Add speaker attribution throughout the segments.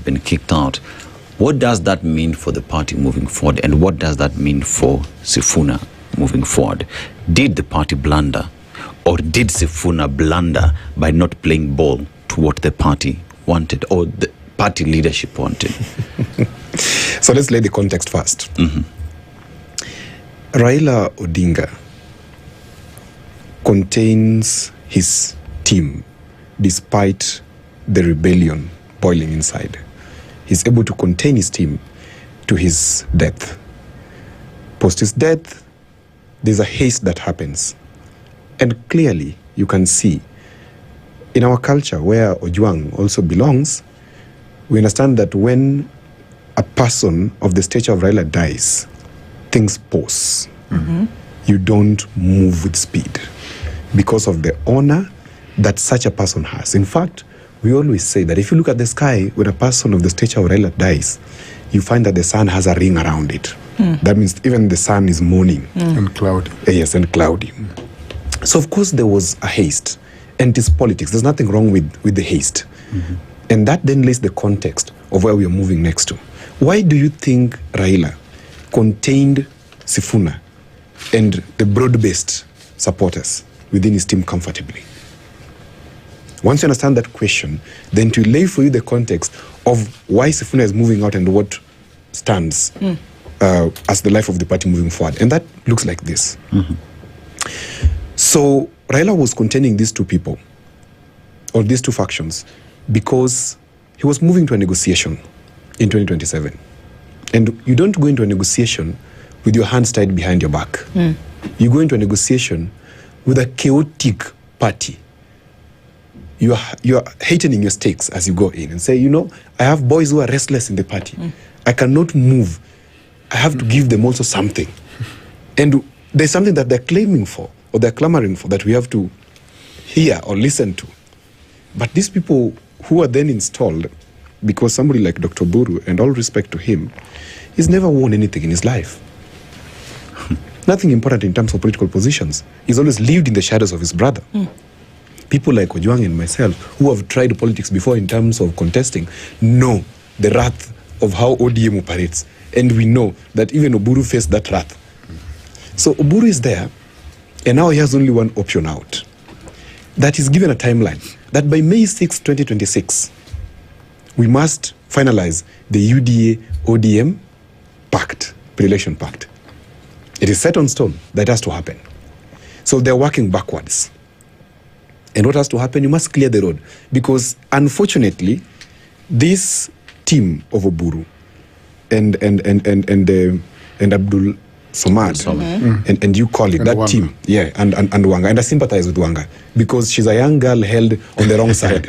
Speaker 1: been kicked out. What does that mean for the party moving forward, and what does that mean for Sifuna moving forward? Did the party blunder, or did Sifuna blunder by not playing ball to what the party wanted, or the party leadership wanted?
Speaker 2: So let's lay the context first.
Speaker 1: Mm-hmm.
Speaker 2: Raila Odinga contains his team despite the rebellion boiling inside. He's able to contain his team to his death. Post his death, there's a haste that happens. And clearly, you can see, in our culture, where Ojwang also belongs, we understand that when a person of the stature of Raila dies, things pause.
Speaker 3: Mm-hmm.
Speaker 2: You don't move with speed because of the honor that such a person has. In fact, we always say that if you look at the sky when a person of the stature of Raila dies, you find that the sun has a ring around it. That means even the sun is mourning.
Speaker 3: And cloudy.
Speaker 2: Yes, and cloudy. So of course there was a haste, and it is politics. There's nothing wrong with the haste. And that then lays the context of where we are moving next to. Why do you think Raila contained Sifuna and the broad-based supporters within his team comfortably? Once you understand that question, then to lay for you the context of why Sifuna is moving out and what stands as the life of the party moving forward. And that looks like this. So Raila was containing these two people, or these two factions, because he was moving to a negotiation in 2027. And you don't go into a negotiation with your hands tied behind your back. You go into a negotiation with a chaotic party. You are heightening your stakes as you go in and say, I have boys who are restless in the party. I cannot move. I have to give them also something. And there's something that they're claiming for, or they're clamoring for, that we have to hear or listen to. But these people who are then installed, because somebody like Dr. Oburu, and all respect to him, he's never won anything in his life. Nothing important in terms of political positions. He's always lived in the shadows of his brother. People like Ojwang and myself, who have tried politics before in terms of contesting, know the wrath of how ODM operates. And we know that even Oburu faced that wrath. So Oburu is there, and now he has only one option out. That is given a timeline, that by May 6, 2026, we must finalize the UDA-ODM pact, pre-election pact. It is set on stone. That has to happen. So they're working backwards. And what has to happen? You must clear the road. Because unfortunately, this team of Oburu and Abdul Somad, and you call it,
Speaker 3: and
Speaker 2: that
Speaker 3: Wanga.
Speaker 2: team, and Wanga. And I sympathize with Wanga, because she's a young girl held on the wrong side.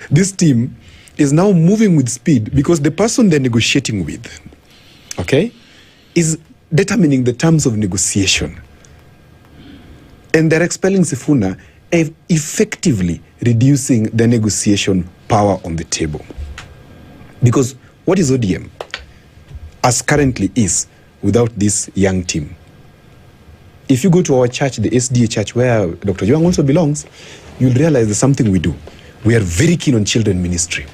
Speaker 2: This team is now moving with speed because the person they're negotiating with, is determining the terms of negotiation. And they're expelling Sifuna, effectively reducing the negotiation power on the table. Because what is ODM, as currently is, without this young team? If you go to our church, the SDA church, where Dr. Ojwang also belongs, you'll realize there's something we do. We are very keen on children ministry.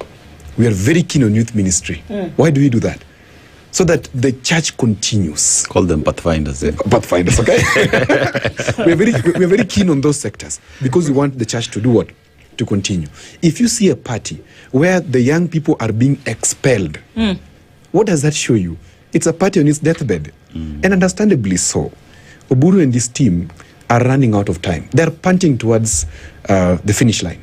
Speaker 2: We are very keen on youth ministry. Why do we do that? So that the church continues.
Speaker 1: Call them pathfinders.
Speaker 2: Pathfinders, okay? we're very keen on those sectors because we want the church to do what? To continue. If you see a party where the young people are being expelled, what does that show you? It's a party on its deathbed. And understandably so. Oburu and this team are running out of time. They're punting towards the finish line.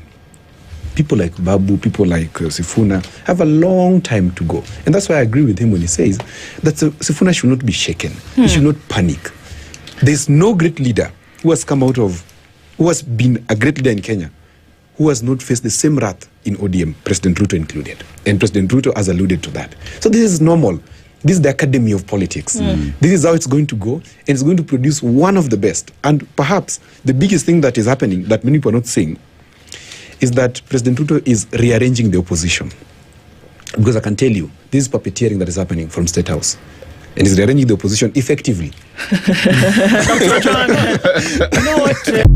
Speaker 2: People like Babu, people like Sifuna have a long time to go. And that's why I agree with him when he says that Sifuna should not be shaken. He should not panic. There's no great leader who has been a great leader in Kenya, who has not faced the same wrath in ODM, President Ruto included. And President Ruto has alluded to that. So this is normal. This is the academy of politics. This is how it's going to go, and it's going to produce one of the best. And perhaps the biggest thing that is happening that many people are not seeing is that President Ruto is rearranging the opposition. Because I can tell you, this is puppeteering that is happening from State House. And he's rearranging the opposition effectively.
Speaker 3: You know what?